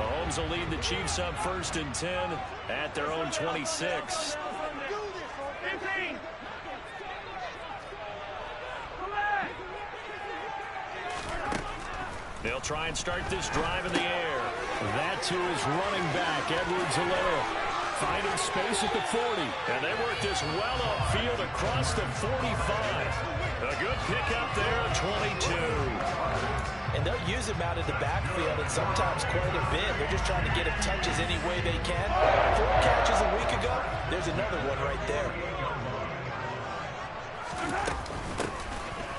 Mahomes will lead the Chiefs up 1st and 10 at their own 26. They'll try and start this drive in the air. That to his running back, Edwards-Helaire. Finding space at the 40. And they work this well upfield across the 45. A good pickup there, 22. And they'll use him out of the backfield, and sometimes quite a bit. They're just trying to get him touches any way they can. 4 catches a week ago. There's another one right there.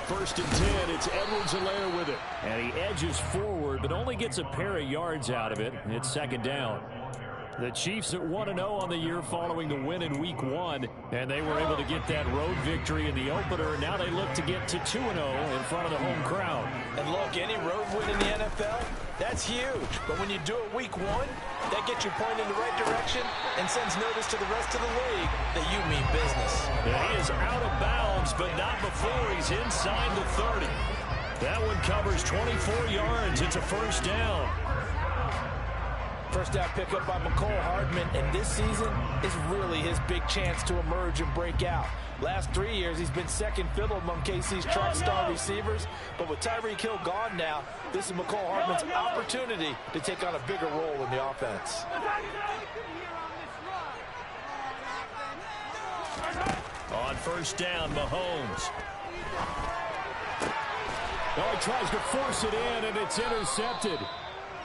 1st and 10, it's Edwards-Helaire with it. And he edges forward, but only gets a pair of yards out of it. It's 2nd down. The Chiefs at 1-0 on the year following the win in Week 1. And they were able to get that road victory in the opener. And now they look to get to 2-0 in front of the home crowd. And look, any road win in the NFL, that's huge. But when you do it Week 1, that gets you pointed in the right direction and sends notice to the rest of the league that you mean business. And he is out of bounds, but not before he's inside the 30. That one covers 24 yards. It's a 1st down. First down pickup by Mecole Hardman, and this season is really his big chance to emerge and break out. Last 3 years, he's been second fiddle among KC's track star receivers, but with Tyreek Hill gone now, this is Mecole Hardman's opportunity to take on a bigger role in the offense. On 1st down, Mahomes. Oh, he tries to force it in, and it's intercepted.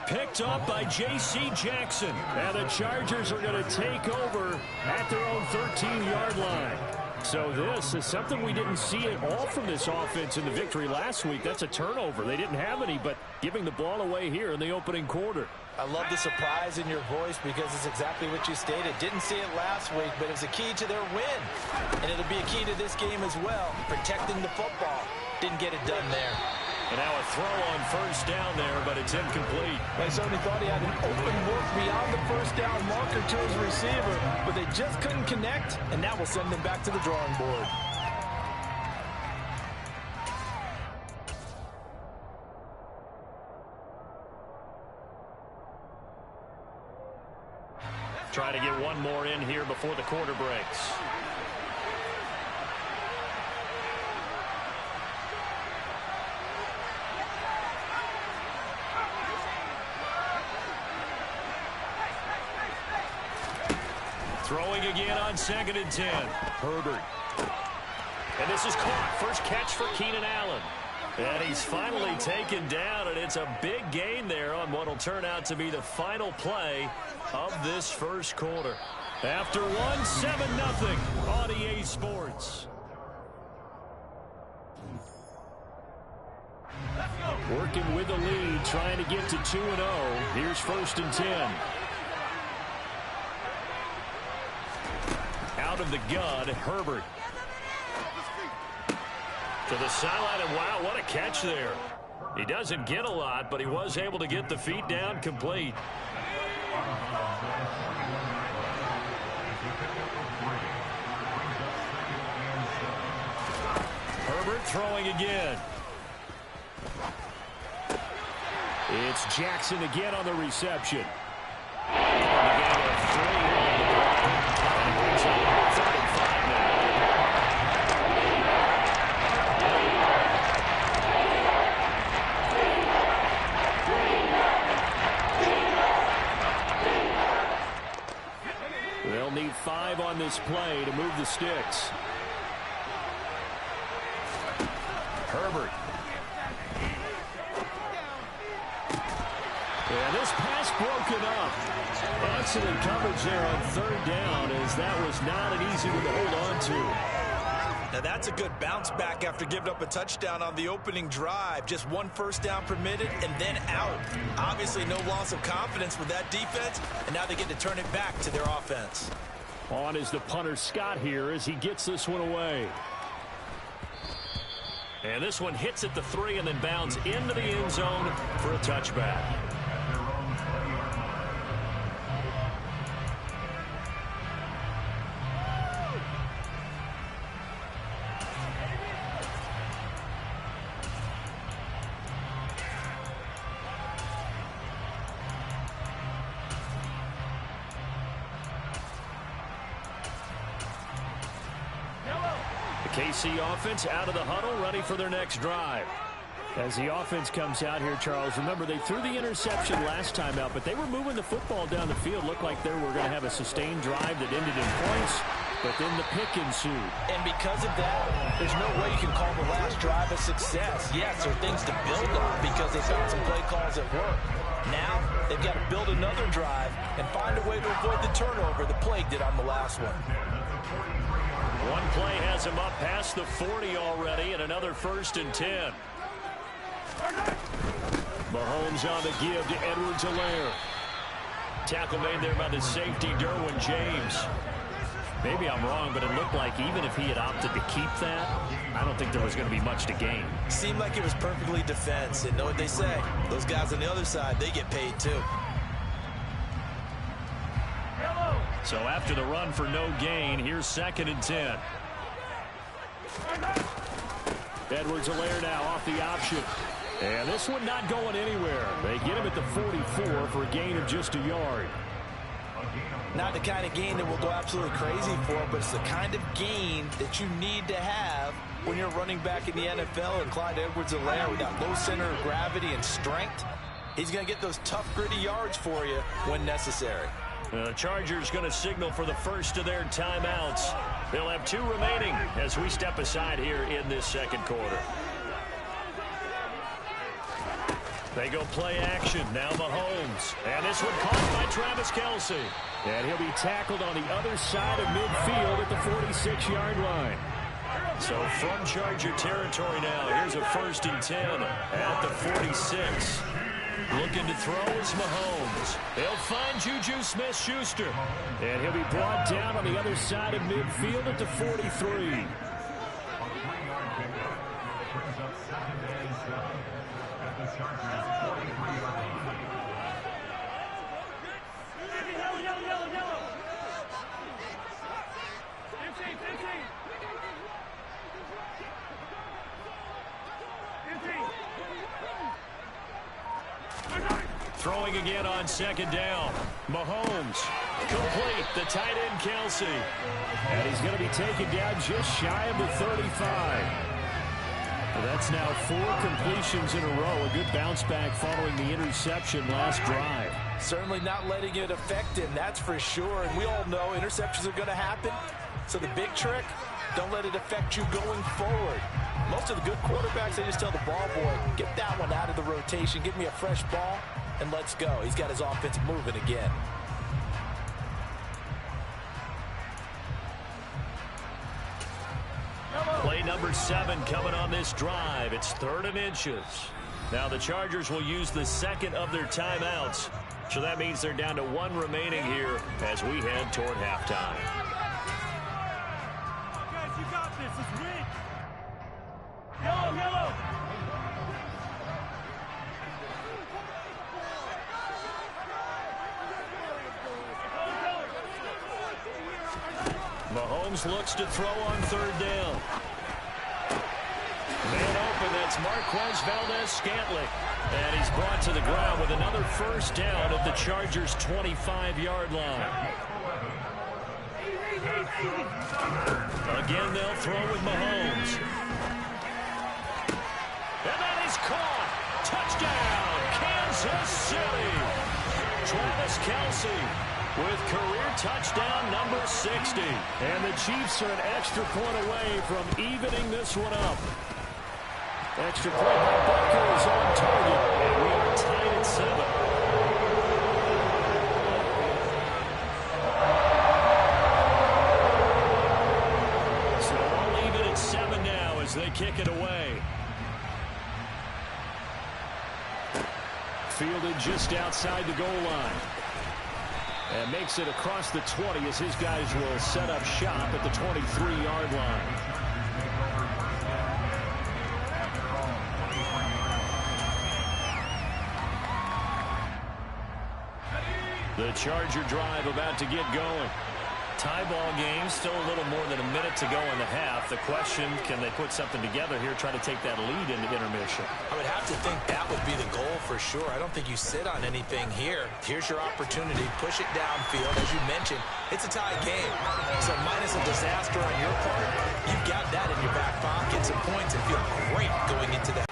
Picked up by J.C. Jackson. And the Chargers are going to take over at their own 13-yard line. So this is something we didn't see at all from this offense in the victory last week. That's a turnover. They didn't have any, but giving the ball away here in the opening quarter. I love the surprise in your voice because it's exactly what you stated. Didn't see it last week, but it's a key to their win. And it'll be a key to this game as well, protecting the football. Didn't get it done there. And now a throw on 1st down there, but it's incomplete. They certainly thought he had an open look beyond the 1st down marker to his receiver, but they just couldn't connect, and that will send them back to the drawing board. Try to get one more in here before the quarter breaks. Throwing again on 2nd and 10. Herbert. And this is caught. First catch for Keenan Allen. And he's finally taken down, and it's a big gain there on what will turn out to be the final play of this 1st quarter. After one, 7-0 on EA Sports. Working with the lead, trying to get to 2-0. Here's 1st and 10. Out of the gun, Herbert. To the sideline, and wow, what a catch there. He doesn't get a lot, but he was able to get the feet down complete. Herbert throwing again. It's Jackson again on the reception. They'll need 5 on this play to move the sticks. Herbert. And this pass broken up. Excellent coverage there on 3rd down, as that was not an easy one to hold on to. Now that's a good bounce back after giving up a touchdown on the opening drive. Just 1 first down permitted and then out. Obviously no loss of confidence with that defense, and now they get to turn it back to their offense. On is the punter Scott here as he gets this one away. And this one hits at the 3 and then bounds into the end zone for a touchback. KC offense out of the huddle, ready for their next drive. As the offense comes out here, Charles, remember they threw the interception last time out, but they were moving the football down the field. Looked like they were going to have a sustained drive that ended in points, but then the pick ensued. And because of that, there's no way you can call the last drive a success. Yes, there are things to build on because they found some play calls that work. Now, they've got to build another drive and find a way to avoid the turnover that plagued it on the last one. One play has him up past the 40 already, and another 1st and 10. Mahomes on the give to Edwards-Helaire. Tackle made there by the safety, Derwin James. Maybe I'm wrong, but it looked like even if he had opted to keep that, I don't think there was going to be much to gain. Seemed like it was perfectly defense. And know what they say? Those guys on the other side, they get paid too. So after the run for no gain, here's 2nd and 10. Edwards-Helaire now off the option. And this one not going anywhere. They get him at the 44 for a gain of just a yard. Not the kind of gain that we'll go absolutely crazy for, but it's the kind of gain that you need to have when you're running back in the NFL. And Clyde Edwards-Helaire, with that low center of gravity and strength, he's going to get those tough, gritty yards for you when necessary. The Chargers going to signal for the first of their timeouts. They'll have 2 remaining as we step aside here in this second quarter. They go play action. Now Mahomes. And this one caught by Travis Kelce. And he'll be tackled on the other side of midfield at the 46-yard line. So from Charger territory now, here's a 1st and 10 at the 46. Looking to throw is Mahomes. They'll find Juju Smith-Schuster. And he'll be brought down on the other side of midfield at the 43. Throwing again on 2nd down. Mahomes complete. The tight end Kelce. And he's going to be taken down just shy of the 35. Well, that's now 4 completions in a row. A good bounce back following the interception last drive. Certainly not letting it affect him, that's for sure. And we all know interceptions are going to happen. So the big trick, don't let it affect you going forward. Most of the good quarterbacks, they just tell the ball boy, get that one out of the rotation, give me a fresh ball, and let's go. He's got his offense moving again. Play number 7 coming on this drive. It's 3rd and inches. Now the Chargers will use the 2nd of their timeouts. So that means they're down to 1 remaining here as we head toward halftime. Guys, you got this. It's rigged. Yellow, yellow. Mahomes looks to throw on 3rd down. Man open, that's Marquez Valdez-Scantling. And he's brought to the ground with another 1st down at the Chargers' 25-yard line. Again, they'll throw with Mahomes. And that is caught. Touchdown, Kansas City. Travis Kelce with career touchdown number 60. And the Chiefs are an extra point away from evening this one up. Extra point by Butker is on target. And we are tied at 7. So all even at 7 now as they kick it away. Fielded just outside the goal line. And makes it across the 20 as his guys will set up shop at the 23-yard line. The Charger drive about to get going. Tie ball game, still a little more than a minute to go in the half. The question, can they put something together here, try to take that lead into intermission? I would have to think that would be the goal for sure. I don't think you sit on anything here. Here's your opportunity. Push it downfield. As you mentioned, it's a tie game. So minus a disaster on your part, you've got that in your back pocket, some points, and feel great going into that.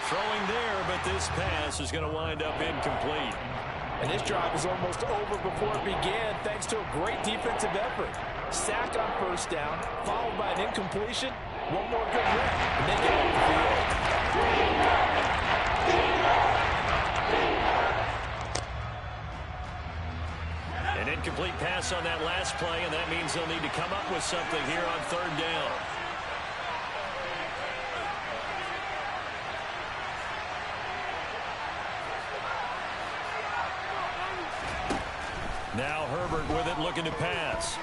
Throwing there, but this pass is going to wind up incomplete. And this drive is almost over before it began thanks to a great defensive effort. Sack on first down, followed by an incompletion. One more good rep, and they get off the field. An incomplete pass on that last play, and that means they'll need to come up with something here on third down. Now Herbert with it, looking to pass.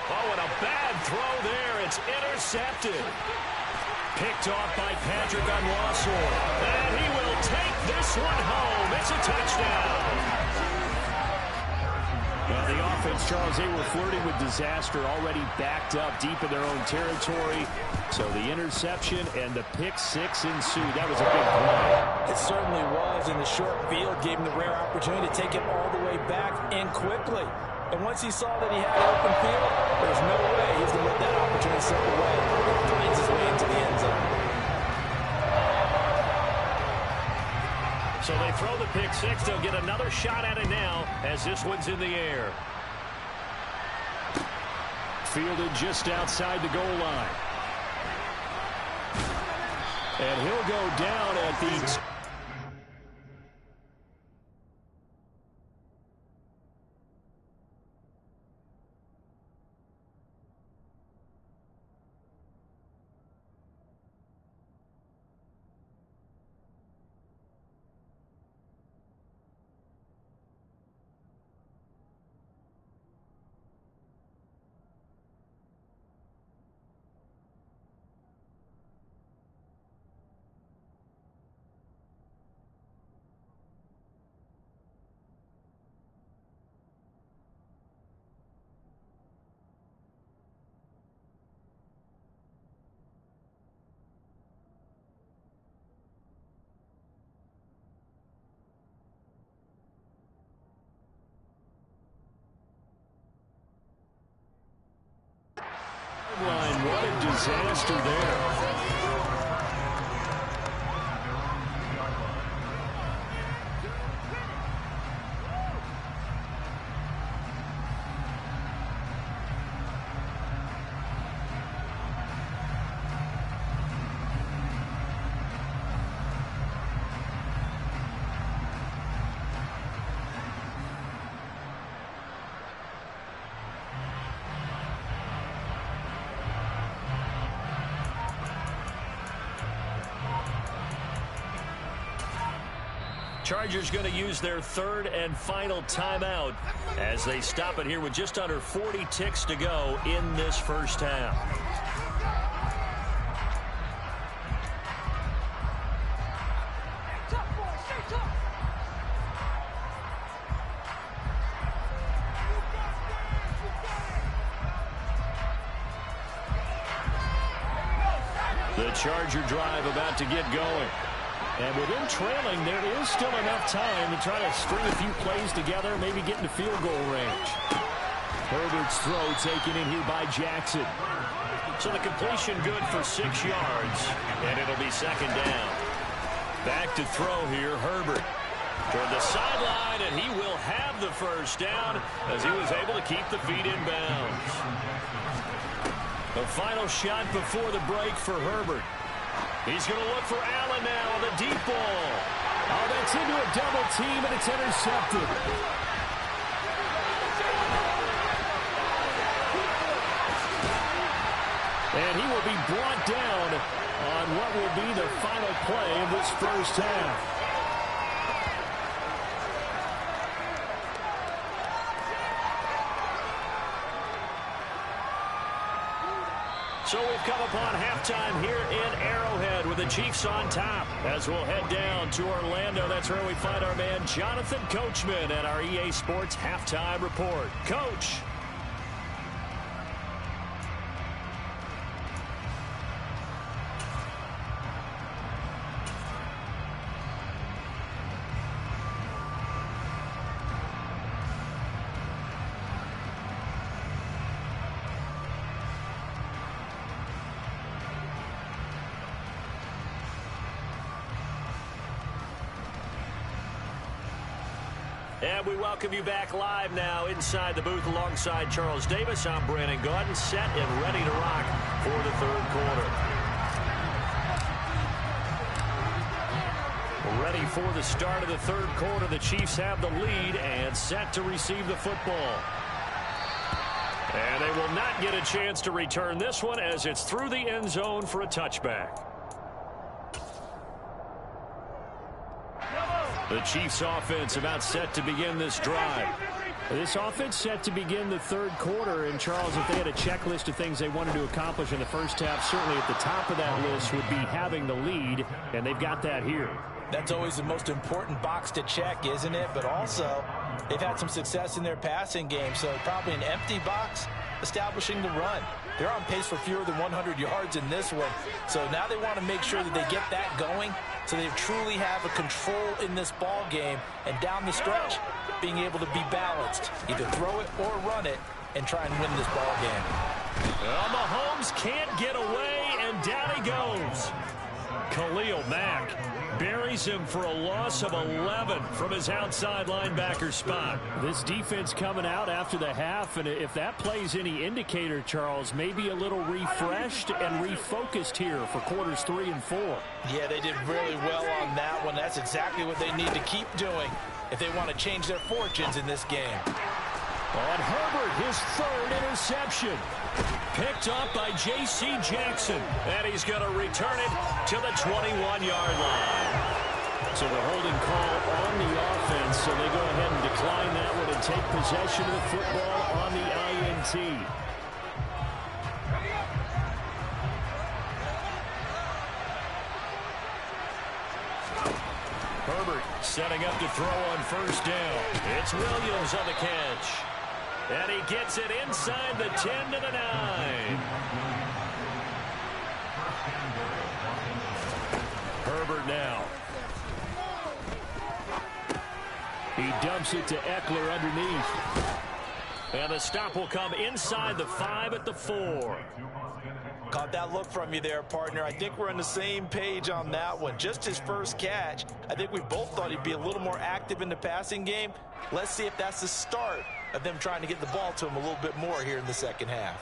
Oh, and a bad throw there. It's intercepted. Picked off by Patrick Onwuasor. And he will take this one home. It's a touchdown. Well, the offense, Charles, they were flirting with disaster, already backed up deep in their own territory. So the interception and the pick six ensued. That was a big play. It certainly was, and the short field gave him the rare opportunity to take it all the way back and quickly. And once he saw that he had open field, there's no way he's going to let that opportunity slip away. He finds his way into the end zone. So they throw the pick six. They'll get another shot at it now as this one's in the air. Fielded just outside the goal line. And he'll go down at the... What a disaster there. Chargers going to use their third and final timeout as they stop it here with just under 40 ticks to go in this first half. The Charger drive about to get going. And with him trailing, there is still enough time to try to string a few plays together, maybe get into field goal range. Herbert's throw taken in here by Jackson. So the completion good for 6 yards, and it'll be second down. Back to throw here, Herbert. Toward the sideline, and he will have the first down as he was able to keep the feet in bounds. The final shot before the break for Herbert. He's going to look for Allen now on the deep ball. Oh, that's into a double team, and it's intercepted. And he will be brought down on what will be the final play of this first half. So we've come upon halftime here in Arrowhead with the Chiefs on top. As we'll head down to Orlando, that's where we find our man Jonathan Coachman at our EA Sports Halftime Report. Coach. And we welcome you back live now inside the booth alongside Charles Davis. I'm Brandon Gaudin, set and ready to rock for the third quarter. Ready for the start of the third quarter. The Chiefs have the lead and set to receive the football. And they will not get a chance to return this one as it's through the end zone for a touchback. The Chiefs offense about set to begin this drive. This offense set to begin the third quarter. And, Charles, if they had a checklist of things they wanted to accomplish in the first half, certainly at the top of that list would be having the lead, and they've got that here. That's always the most important box to check, isn't it? But also, they've had some success in their passing game, so probably an empty box establishing the run. They're on pace for fewer than 100 yards in this one, so now they want to make sure that they get that going so they truly have a control in this ball game, and down the stretch, being able to be balanced, either throw it or run it, and try and win this ball game. Well, Mahomes can't get away, and down he goes. Khalil Mack buries him for a loss of 11 from his outside linebacker spot. This defense coming out after the half, and if that plays any indicator, Charles, maybe a little refreshed and refocused here for quarters 3 and 4. Yeah, they did really well on that one. That's exactly what they need to keep doing if they want to change their fortunes in this game. On Herbert, his third interception. Picked up by J.C. Jackson. And he's going to return it to the 21-yard line. So the holding call on the offense, so they go ahead and decline that one and take possession of the football on the INT. Herbert setting up to throw on first down. It's Williams on the catch. And he gets it inside the 10 to the 9. Herbert now. He dumps it to Eckler underneath. And the stop will come inside the 5 at the 4. Caught that look from you there, partner. I think we're on the same page on that one. Just his first catch. I think we both thought he'd be a little more active in the passing game. Let's see if that's the start of them trying to get the ball to him a little bit more here in the second half.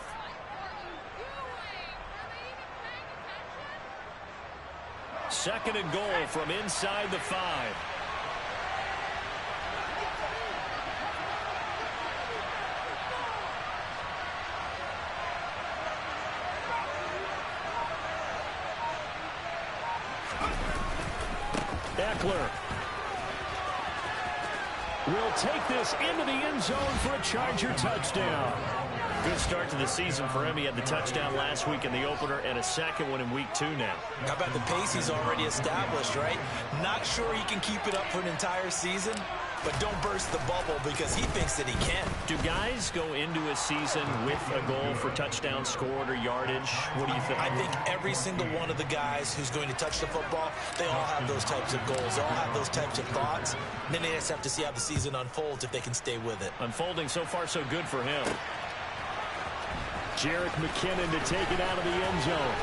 Second and goal from inside the 5. Eckler will take this into the end zone for a Charger touchdown. Good start to the season for him. He had the touchdown last week in the opener and a second one in week 2 now. How about the pace he's already established, right? Not sure he can keep it up for an entire season, but don't burst the bubble because he thinks that he can. Do guys go into a season with a goal for touchdown scored or yardage? What do you think? I think every single one of the guys who's going to touch the football, they all have those types of goals. They all have those types of thoughts. And then they just have to see how the season unfolds if they can stay with it. Unfolding so far so good for him. Jerick McKinnon to take it out of the end zone.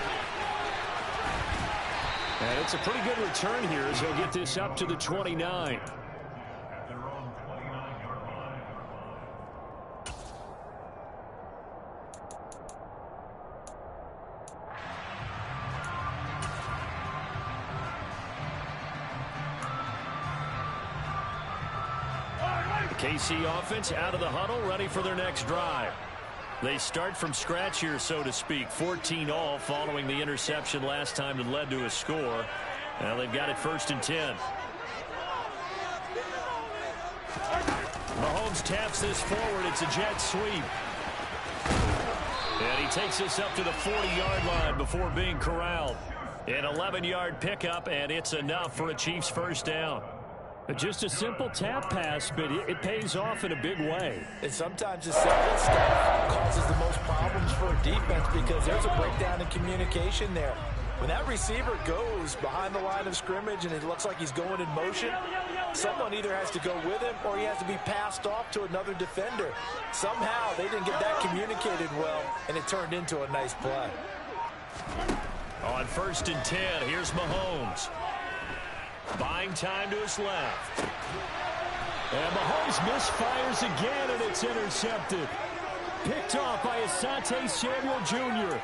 And it's a pretty good return here as he'll get this up to the 29. The KC offense out of the huddle, ready for their next drive. They start from scratch here, so to speak. 14-all following the interception last time that led to a score. Now they've got it 1st and 10. Mahomes taps this forward. It's a jet sweep. And he takes this up to the 40-yard line before being corralled. An 11-yard pickup, and it's enough for a Chiefs first down. Just a simple tap pass, but it pays off in a big way. And sometimes the simple stuff causes the most problems for a defense because there's a breakdown in communication there. When that receiver goes behind the line of scrimmage and it looks like he's going in motion, someone either has to go with him or he has to be passed off to another defender. Somehow they didn't get that communicated well, and it turned into a nice play. On 1st and 10, here's Mahomes. Buying time to his left. And Mahomes misfires again, and it's intercepted. Picked off by Asante Samuel Jr.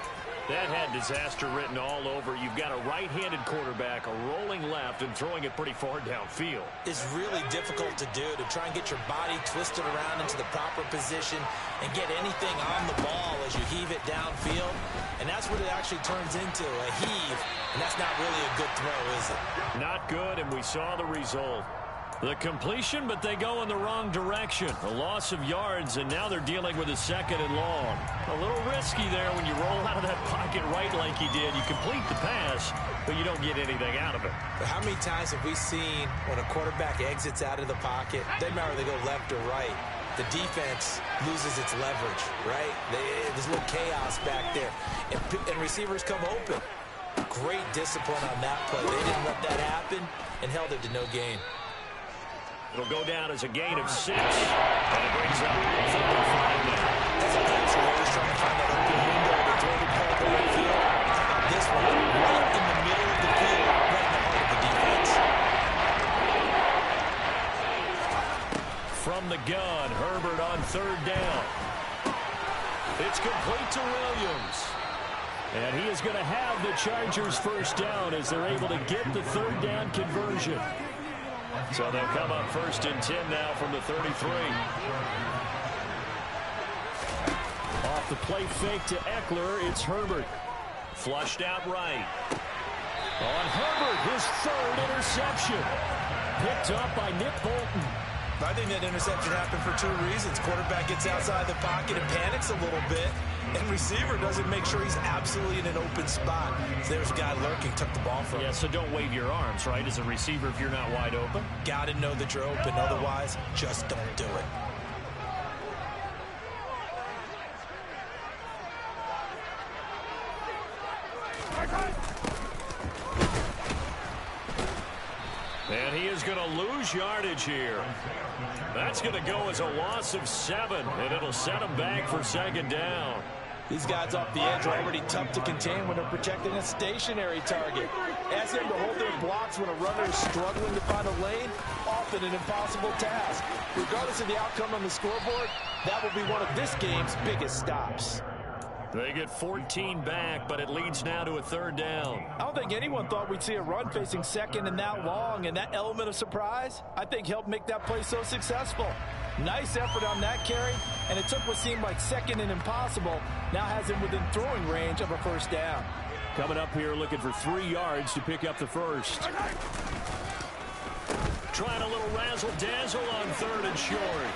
That had disaster written all over. You've got a right-handed quarterback, a rolling left, and throwing it pretty far downfield. It's really difficult to do, to try and get your body twisted around into the proper position and get anything on the ball as you heave it downfield. And that's what it actually turns into, a heave. And that's not really a good throw, is it? Not good, and we saw the result. The completion, but they go in the wrong direction. A loss of yards, and now they're dealing with a 2nd and long. A little risky there when you roll out of that pocket right like he did. You complete the pass, but you don't get anything out of it. But how many times have we seen when a quarterback exits out of the pocket, doesn't matter if they go left or right, the defense loses its leverage, right? There's a little chaos back there, and receivers come open. Great discipline on that play. They didn't let that happen and held it to no gain. It'll go down as a gain of 6, and it brings up 45 now. That's a pass. They're always trying to find that open window to throw the ball to right field. How about this one? Right in the middle of the field, right in the heart of the defense. From the gun, Herbert on 3rd down. It's complete to Williams. And he is going to have the Chargers first down as they're able to get the 3rd down conversion. So they'll come up 1st and 10 now from the 33. Off the play fake to Eckler, it's Herbert. Flushed out right. On Herbert, his 3rd interception. Picked up by Nick Bolton. I think that interception happened for 2 reasons. Quarterback gets outside the pocket and panics a little bit, and receiver doesn't make sure he's absolutely in an open spot. So there's a guy lurking, took the ball from him. Yeah, so don't wave your arms, right, as a receiver if you're not wide open. Got to know that you're open. Otherwise, just don't do it. And he is going to lose yardage here. That's going to go as a loss of 7, and it'll set him back for 2nd down. These guys off the edge are already tough to contain when they're protecting a stationary target. Ask them to hold their blocks when a runner is struggling to find a lane, often an impossible task. Regardless of the outcome on the scoreboard, that will be one of this game's biggest stops. They get 14 back, but it leads now to a 3rd down. I don't think anyone thought we'd see a run facing 2nd and that long, and that element of surprise, I think, helped make that play so successful. Nice effort on that carry, and it took what seemed like 2nd and impossible, now has him within throwing range of a 1st down. Coming up here looking for 3 yards to pick up the 1st. Trying a little razzle-dazzle on 3rd and short.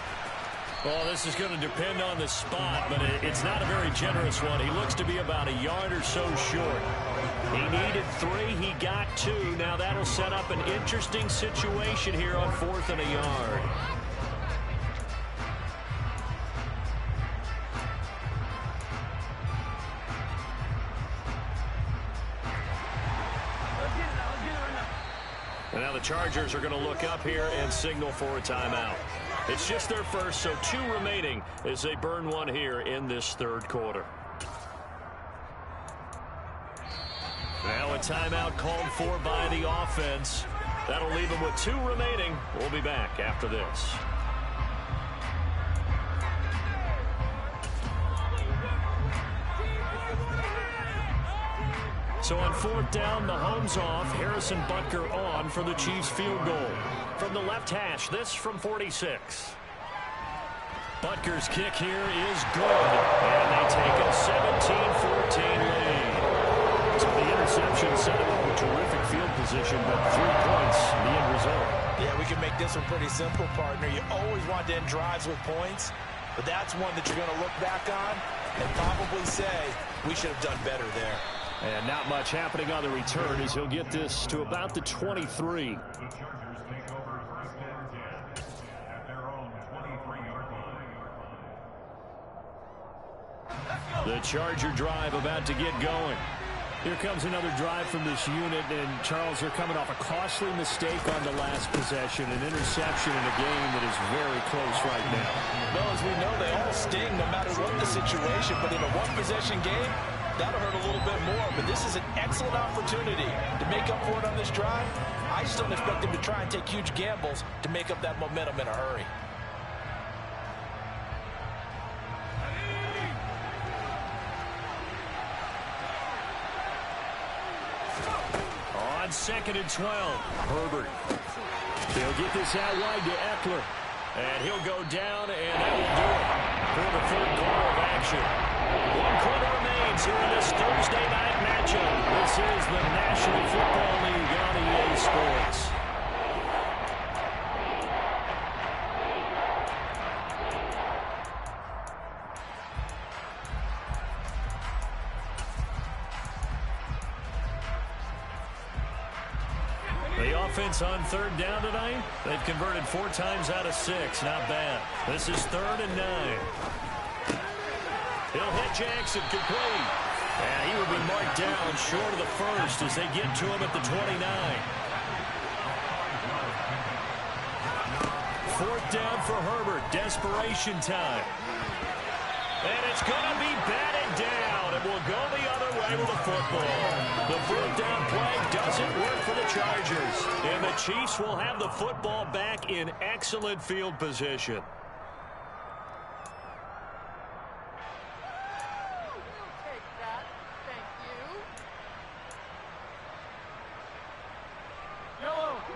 Well, this is going to depend on the spot, but it's not a very generous one. He looks to be about a yard or so short. He needed 3. He got 2. Now that'll set up an interesting situation here on 4th and a yard. And now the Chargers are going to look up here and signal for a timeout. It's just their first, so 2 remaining as they burn 1 here in this 3rd quarter. Now a timeout called for by the offense. That'll leave them with 2 remaining. We'll be back after this. So on 4th down, Mahomes off, Harrison Butker on for the Chiefs field goal. From the left hash, this from 46. Butker's kick here is good, and they take a 17-14 lead. So the interception set him up with terrific field position, but 3 points, the end result. Yeah, we can make this one pretty simple, partner. You always want to end drives with points, but that's one that you're going to look back on and probably say, we should have done better there. And not much happening on the return as he'll get this to about the 23. The Charger drive about to get going. Here comes another drive from this unit, and Charles, are coming off a costly mistake on the last possession, an interception in a game that is very close right now. Well, as we know, they all sting no matter what the situation, but in a one-possession game, that'll hurt a little bit more. But this is an excellent opportunity to make up for it on this drive. I just don't expect them to try and take huge gambles to make up that momentum in a hurry. On 2nd and 12, Herbert. He'll get this out wide to Eckler. And he'll go down, and that will do it for the third quarter of action. 1 quarter remains here in this Thursday night matchup. This is the National Football League on EA Sports. Offense on 3rd down tonight. They've converted 4 times out of 6. Not bad. This is 3rd and 9. He'll hit Jackson complete. And he will be marked down short of the first as they get to him at the 29. 4th down for Herbert. Desperation time. And it's going to be batted down. It will go the other way with the football. The 4th down play doesn't work for the Chargers. And the Chiefs will have the football back in excellent field position.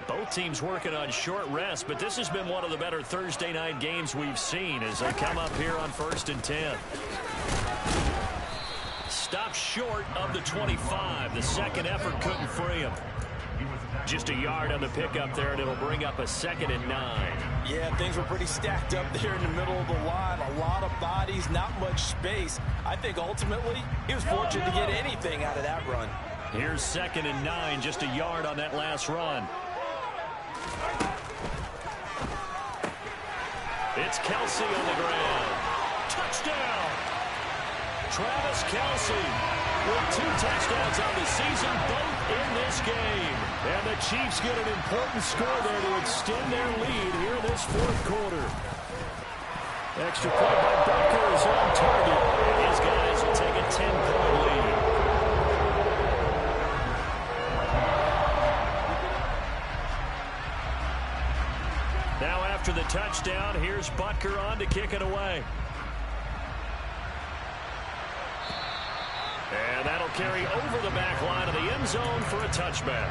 Both teams working on short rest, but this has been one of the better Thursday night games we've seen as they come up here on 1st and 10. Stopped short of the 25. The second effort couldn't free him. Just a yard on the pickup there, and it'll bring up a 2nd and 9. Yeah, things were pretty stacked up there in the middle of the line. A lot of bodies, not much space. I think ultimately he was fortunate to get anything out of that run. Here's 2nd and 9, just a yard on that last run. It's Kelce on the ground. Touchdown! Travis Kelce with 2 touchdowns on the season, both in this game. And the Chiefs get an important score there to extend their lead here in this 4th quarter. Extra point by Butker is on target. And his guys will take a 10-point lead. Now after the touchdown, here's Butker on to kick it away. And that'll carry over the back line of the end zone for a touchback.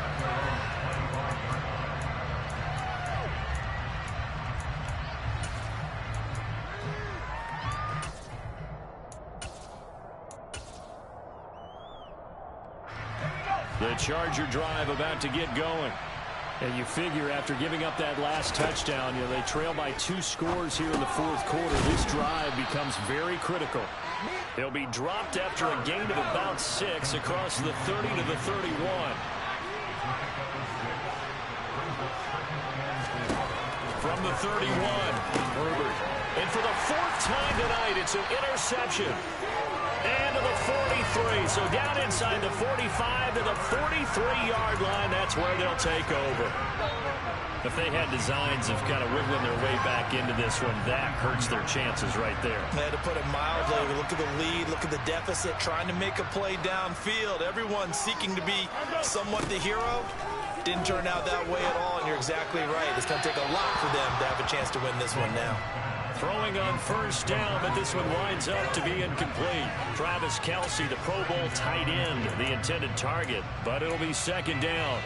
The Charger drive about to get going. And you figure after giving up that last touchdown, they trail by 2 scores here in the 4th quarter. This drive becomes very critical. They'll be dropped after a gain of about 6 across the 30 to the 31. From the 31, Herbert. And for the 4th time tonight, it's an interception. And to the 43. So down inside the 45 to the 43-yard line. That's where they'll take over. If they had designs of kind of wiggling their way back into this one, that hurts their chances right there. They had to put it mildly. Look at the lead, look at the deficit, trying to make a play downfield. Everyone seeking to be somewhat the hero. Didn't turn out that way at all, and you're exactly right. It's going to take a lot for them to have a chance to win this one now. Throwing on 1st down, but this one winds up to be incomplete. Travis Kelce, the Pro Bowl tight end, the intended target, but it'll be 2nd down.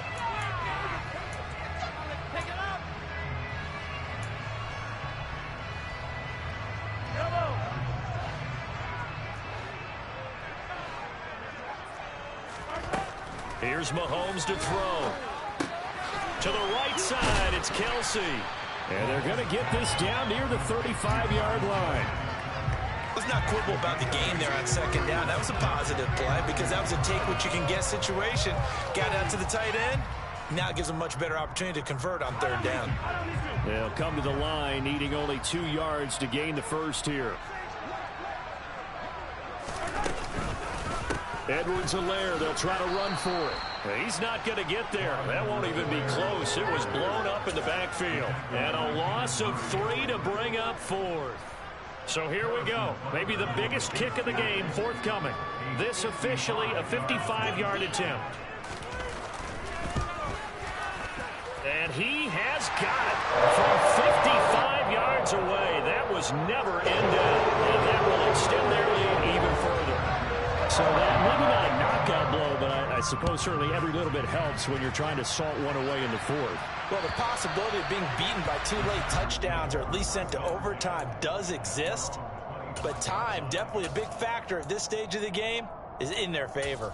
Here's Mahomes to throw. To the right side, it's Kelce. And they're going to get this down near the 35-yard line. Let's not quibble about the game there on second down. That was a positive play because that was a take-what-you-can-get situation. Got out to the tight end. Now it gives them a much better opportunity to convert on third down. They'll come to the line, needing only 2 yards to gain the first here. Edwards-Helaire, they'll try to run for it. He's not going to get there. That won't even be close. It was blown up in the backfield. And a loss of 3 to bring up 4th. So here we go. Maybe the biggest kick of the game forthcoming. This officially a 55-yard attempt. And he has got it from 55 yards away. That was never in doubt. And that will extend their lead even further. So that maybe not a knockout blow, but I suppose certainly every little bit helps when you're trying to salt one away in the fourth. Well, the possibility of being beaten by 2 late touchdowns or at least sent to overtime does exist. But time, definitely a big factor at this stage of the game, is in their favor.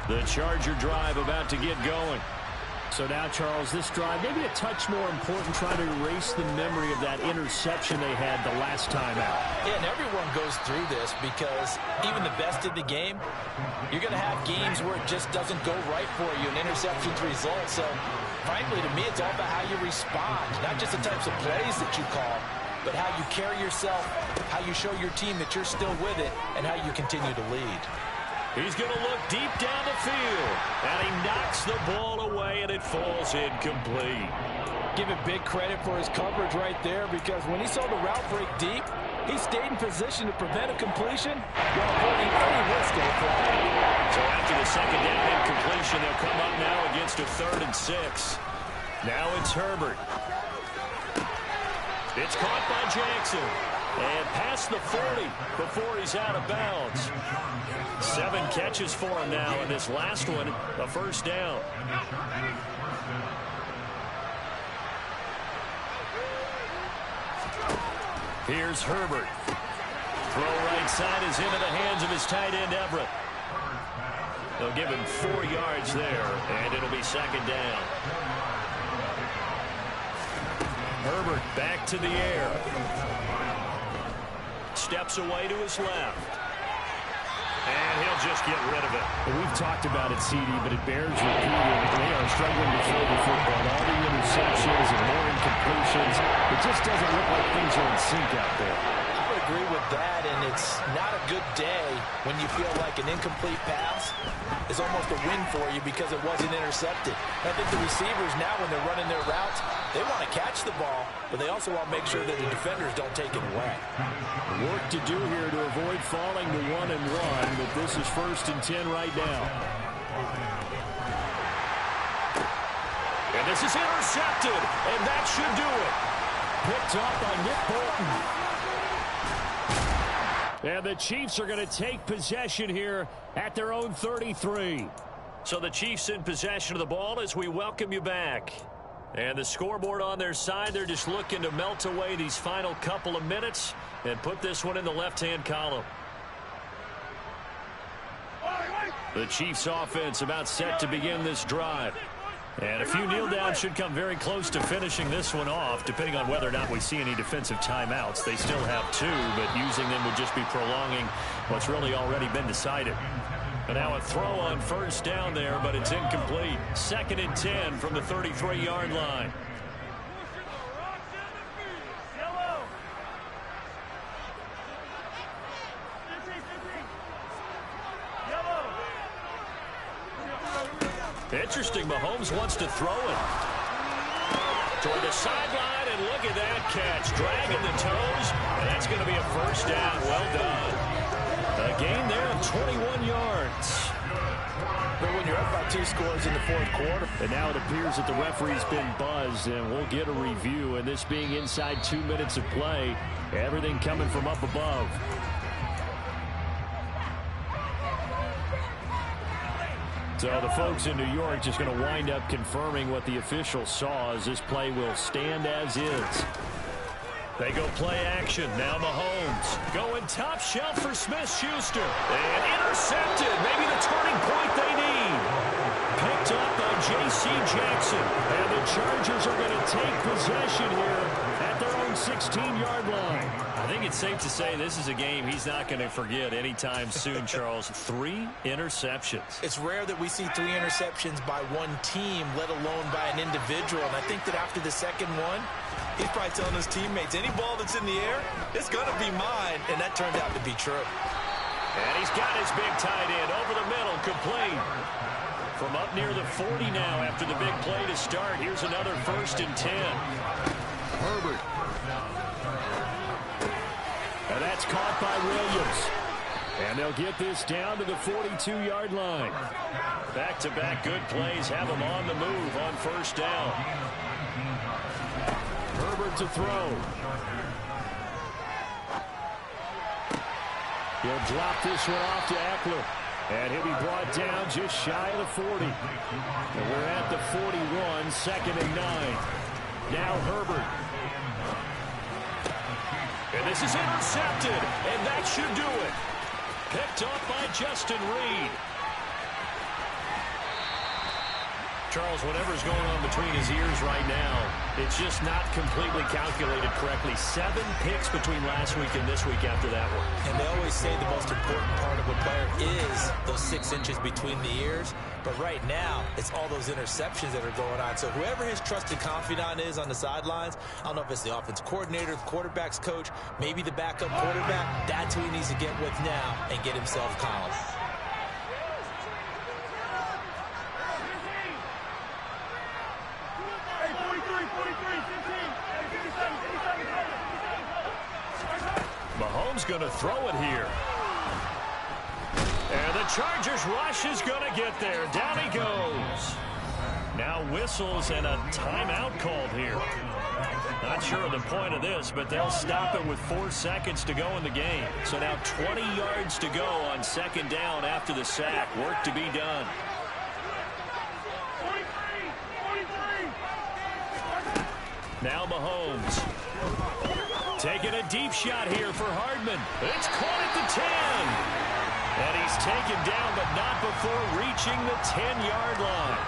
The Charger drive about to get going. So now, Charles, this drive maybe a touch more important, trying to erase the memory of that interception they had the last time out. Yeah, and everyone goes through this because even the best of the game, you're going to have games where it just doesn't go right for you, and interceptions result. So, frankly, to me, it's all about how you respond, not just the types of plays that you call, but how you carry yourself, how you show your team that you're still with it, and how you continue to lead. He's going to look deep down the field, and he knocks the ball away, and it falls incomplete. Give him big credit for his coverage right there, because when he saw the route break deep, he stayed in position to prevent a completion while avoiding any risk of a flag. So after the second down incompletion, they'll come up now against a 3rd and 6. Now it's Herbert. It's caught by Jackson. And past the 40 before he's out of bounds. 7 catches for him now, and this last one, a first down. Here's Herbert. Throw right side is into the hands of his tight end, Everett. They'll give him 4 yards there, and it'll be second down. Herbert back to the air. Steps away to his left. And he'll just get rid of it. Well, we've talked about it, CD, but it bears repeating. They are struggling to throw the football. All the interceptions and more incompletions. It just doesn't look like things are in sync out there. I would agree with that, and it's not a good day when you feel like an incomplete pass is almost a win for you because it wasn't intercepted. I think the receivers now, when they're running their routes, they want to catch the ball, but they also want to make sure that the defenders don't take it away. Work to do here to avoid falling to 1-1, but this is 1st and 10 right now. And this is intercepted, and that should do it. Picked off by Nick Bolton. And the Chiefs are going to take possession here at their own 33. So the Chiefs in possession of the ball as we welcome you back. And the scoreboard on their side, they're just looking to melt away these final couple of minutes and put this one in the left-hand column. The Chiefs offense about set to begin this drive. And a few kneel downs should come very close to finishing this one off, depending on whether or not we see any defensive timeouts. They still have 2, but using them would just be prolonging what's really already been decided. And now a throw on first down there, but it's incomplete. 2nd and 10 from the 33-yard line. Interesting, Mahomes wants to throw it toward the sideline, and look at that catch, dragging the toes, and that's going to be a first down. Well done. A gain there of 21 yards. But when you're up by 2 scores in the 4th quarter. And now it appears that the referee's been buzzed, and we'll get a review, and this being inside 2 minutes of play, everything coming from up above. So the folks in New York just going to wind up confirming what the official saw, as this play will stand as is. They go play action. Now Mahomes going top shelf for Smith-Schuster. And intercepted. Maybe the turning point they need. Picked picked up by J.C. Jackson. And the Chargers are going to take possession here at their own 16-yard line. I think it's safe to say this is a game he's not going to forget anytime soon, Charles. 3 interceptions. It's rare that we see 3 interceptions by one team, let alone by an individual. And I think that after the second one, he's probably telling his teammates, any ball that's in the air, it's going to be mine. And that turned out to be true. And he's got his big tight end over the middle, complete. From up near the 40 now after the big play to start. Here's another 1st and 10. Herbert. And that's caught by Williams. And they'll get this down to the 42-yard line. Back-to-back good plays have him on the move on 1st down. Herbert to throw. He'll drop this one off to Eckler. And he'll be brought down just shy of the 40. And we're at the 41, 2nd and 9. Now Herbert. And this is intercepted, and that should do it. Picked up by Justin Reed. Charles, whatever's going on between his ears right now, it's just not completely calculated correctly. 7 picks between last week and this week after that one. And they always say the most important part of a player is those 6 inches between the ears. But right now, it's all those interceptions that are going on. So whoever his trusted confidant is on the sidelines, I don't know if it's the offense coordinator, the quarterback's coach, maybe the backup quarterback, that's who he needs to get with now and get himself calm. Mahomes going to throw it here. And the Chargers rush is going to get there. Down he goes. Now whistles and a timeout called here. Not sure of the point of this, but they'll stop it with 4 seconds to go in the game. So now 20 yards to go on 2nd down after the sack. Work to be done. Now Mahomes. Taking a deep shot here for Hardman. It's caught at the 10. And he's taken down, but not before reaching the 10-yard line.